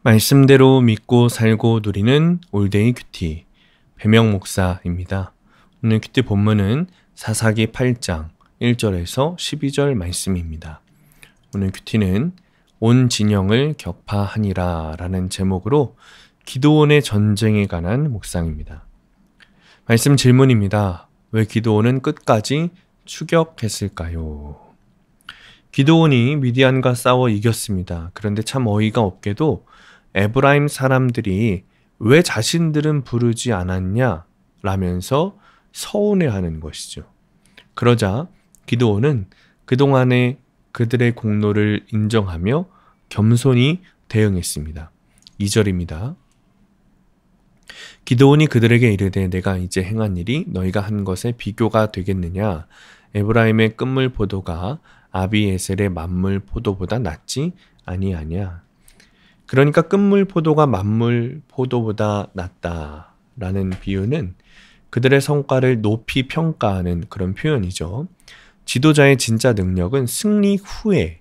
말씀대로 믿고 살고 누리는 올데이 큐티 배명 목사입니다. 오늘 큐티 본문은 사사기 8장 1절에서 12절 말씀입니다. 오늘 큐티는 온 진영을 격파하니라 라는 제목으로 기드온의 전쟁에 관한 묵상입니다. 말씀 질문입니다. 왜 기드온은 끝까지 추격했을까요? 기드온이 미디안과 싸워 이겼습니다. 그런데 참 어이가 없게도 에브라임 사람들이 왜 자신들은 부르지 않았냐 라면서 서운해하는 것이죠. 그러자 기드온은 그동안의 그들의 공로를 인정하며 겸손히 대응했습니다. 2절입니다. 기드온이 그들에게 이르되 내가 이제 행한 일이 너희가 한 것에 비교가 되겠느냐? 에브라임의 끝물 포도가 아비에셀의 만물 포도보다 낫지 아니하냐? 그러니까 끝물 포도가 만물 포도보다 낫다라는 비유는 그들의 성과를 높이 평가하는 그런 표현이죠. 지도자의 진짜 능력은 승리 후에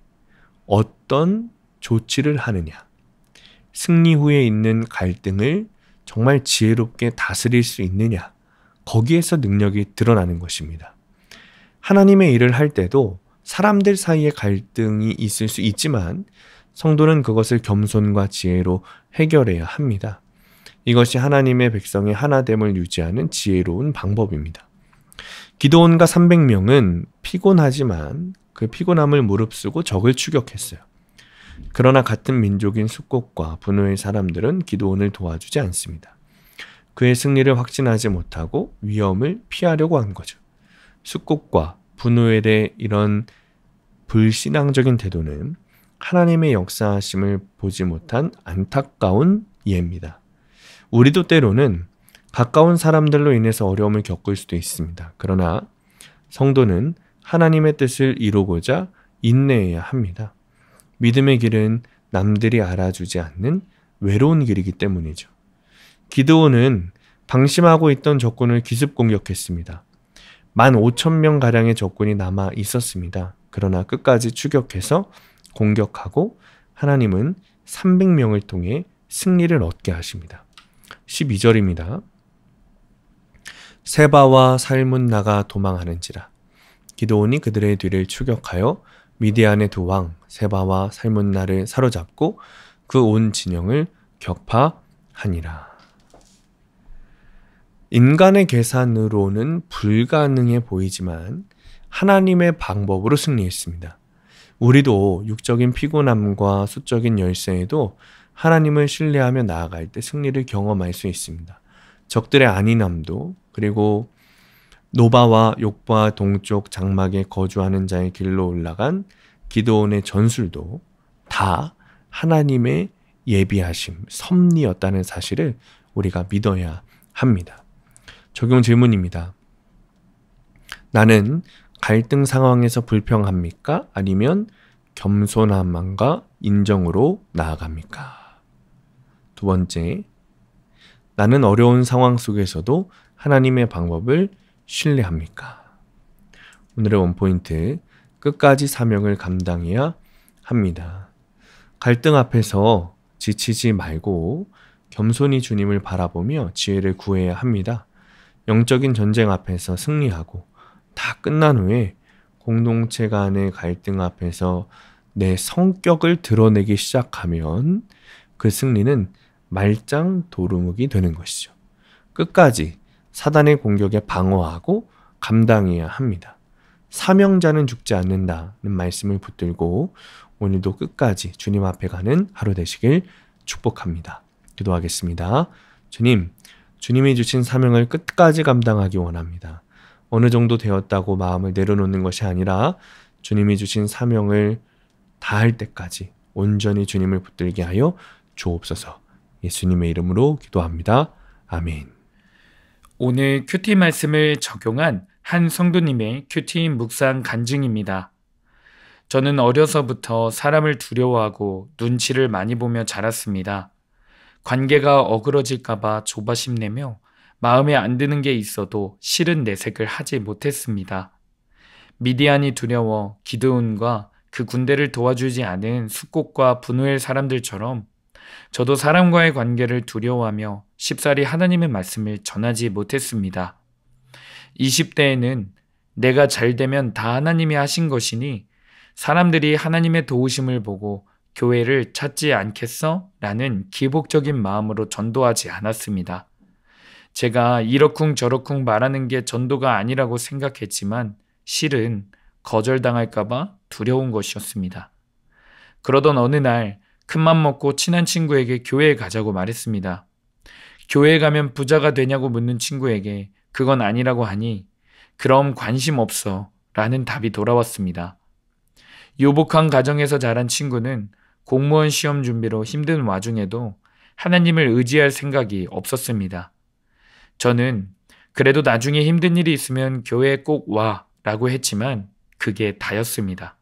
어떤 조치를 하느냐, 승리 후에 있는 갈등을 정말 지혜롭게 다스릴 수 있느냐, 거기에서 능력이 드러나는 것입니다. 하나님의 일을 할 때도 사람들 사이에 갈등이 있을 수 있지만 성도는 그것을 겸손과 지혜로 해결해야 합니다. 이것이 하나님의 백성의 하나됨을 유지하는 지혜로운 방법입니다. 기드온과 300명은 피곤하지만 그 피곤함을 무릅쓰고 적을 추격했어요. 그러나 같은 민족인 숫곳과 분노의 사람들은 기드온을 도와주지 않습니다. 그의 승리를 확신하지 못하고 위험을 피하려고 한 거죠. 숫곳과 분노의 이런 불신앙적인 태도는 하나님의 역사하심을 보지 못한 안타까운 예입니다. 우리도 때로는 가까운 사람들로 인해서 어려움을 겪을 수도 있습니다. 그러나 성도는 하나님의 뜻을 이루고자 인내해야 합니다. 믿음의 길은 남들이 알아주지 않는 외로운 길이기 때문이죠. 기드온은 방심하고 있던 적군을 기습 공격했습니다. 15,000명가량의 적군이 남아 있었습니다. 그러나 끝까지 추격해서 공격하고 하나님은 300명을 통해 승리를 얻게 하십니다. 12절입니다. 세바와 살문나가 도망하는지라. 기드온이 그들의 뒤를 추격하여 미디안의 두 왕 세바와 살문나를 사로잡고 그 온 진영을 격파하니라. 인간의 계산으로는 불가능해 보이지만 하나님의 방법으로 승리했습니다. 우리도 육적인 피곤함과 수적인 열세에도 하나님을 신뢰하며 나아갈 때 승리를 경험할 수 있습니다. 적들의 안위함도 그리고 노바와 욕바 동쪽 장막에 거주하는 자의 길로 올라간 기드온의 전술도 다 하나님의 예비하심, 섭리였다는 사실을 우리가 믿어야 합니다. 적용 질문입니다. 나는 갈등 상황에서 불평합니까? 아니면 겸손함과 인정으로 나아갑니까? 두 번째, 나는 어려운 상황 속에서도 하나님의 방법을 신뢰합니까? 오늘의 원포인트, 끝까지 사명을 감당해야 합니다. 갈등 앞에서 지치지 말고 겸손히 주님을 바라보며 지혜를 구해야 합니다. 영적인 전쟁 앞에서 승리하고 다 끝난 후에 공동체 간의 갈등 앞에서 내 성격을 드러내기 시작하면 그 승리는 말짱 도루묵이 되는 것이죠. 끝까지 사단의 공격에 방어하고 감당해야 합니다. 사명자는 죽지 않는다는 말씀을 붙들고 오늘도 끝까지 주님 앞에 가는 하루 되시길 축복합니다. 기도하겠습니다. 주님, 주님이 주신 사명을 끝까지 감당하기 원합니다. 어느 정도 되었다고 마음을 내려놓는 것이 아니라 주님이 주신 사명을 다할 때까지 온전히 주님을 붙들게 하여 주옵소서. 예수님의 이름으로 기도합니다. 아멘. 오늘 큐티 말씀을 적용한 한 성도님의 큐티 묵상 간증입니다. 저는 어려서부터 사람을 두려워하고 눈치를 많이 보며 자랐습니다. 관계가 어그러질까봐 조바심 내며 마음에 안 드는 게 있어도 싫은 내색을 하지 못했습니다. 미디안이 두려워 기드온과 그 군대를 도와주지 않은 숫곳과 분우엘 사람들처럼 저도 사람과의 관계를 두려워하며 쉽사리 하나님의 말씀을 전하지 못했습니다. 20대에는 내가 잘 되면 다 하나님이 하신 것이니 사람들이 하나님의 도우심을 보고 교회를 찾지 않겠어? 라는 기복적인 마음으로 전도하지 않았습니다. 제가 이러쿵저러쿵 말하는 게 전도가 아니라고 생각했지만 실은 거절당할까봐 두려운 것이었습니다. 그러던 어느 날 큰맘 먹고 친한 친구에게 교회에 가자고 말했습니다. 교회에 가면 부자가 되냐고 묻는 친구에게 그건 아니라고 하니 그럼 관심 없어 라는 답이 돌아왔습니다. 유복한 가정에서 자란 친구는 공무원 시험 준비로 힘든 와중에도 하나님을 의지할 생각이 없었습니다. 저는 그래도 나중에 힘든 일이 있으면 교회에 꼭 와 라고 했지만 그게 다였습니다.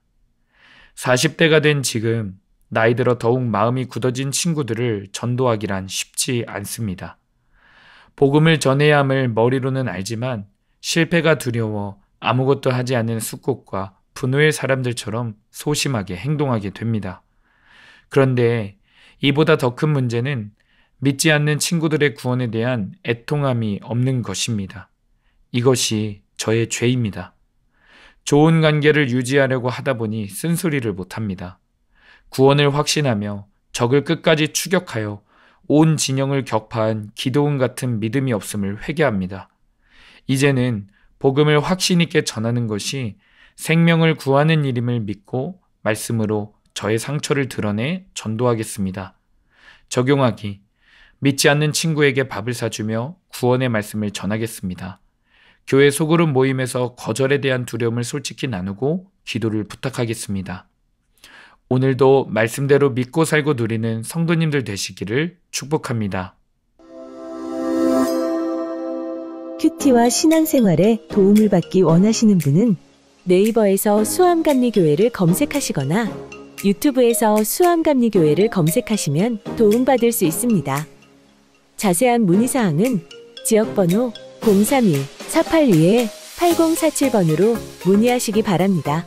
40대가 된 지금 나이 들어 더욱 마음이 굳어진 친구들을 전도하기란 쉽지 않습니다. 복음을 전해야 함을 머리로는 알지만 실패가 두려워 아무것도 하지 않는 숫꽃과 분노의 사람들처럼 소심하게 행동하게 됩니다. 그런데 이보다 더 큰 문제는 믿지 않는 친구들의 구원에 대한 애통함이 없는 것입니다. 이것이 저의 죄입니다. 좋은 관계를 유지하려고 하다 보니 쓴소리를 못합니다. 구원을 확신하며 적을 끝까지 추격하여 온 진영을 격파한 기도원 같은 믿음이 없음을 회개합니다. 이제는 복음을 확신 있게 전하는 것이 생명을 구하는 일임을 믿고 말씀으로 저의 상처를 드러내 전도하겠습니다. 적용하기. 믿지 않는 친구에게 밥을 사주며 구원의 말씀을 전하겠습니다. 교회 소그룹 모임에서 거절에 대한 두려움을 솔직히 나누고 기도를 부탁하겠습니다. 오늘도 말씀대로 믿고 살고 누리는 성도님들 되시기를 축복합니다. 큐티와 신앙생활에 도움을 받기 원하시는 분은 네이버에서 수암감리교회를 검색하시거나 유튜브에서 수암감리교회를 검색하시면 도움받을 수 있습니다. 자세한 문의사항은 지역번호 031-482-8047번으로 문의하시기 바랍니다.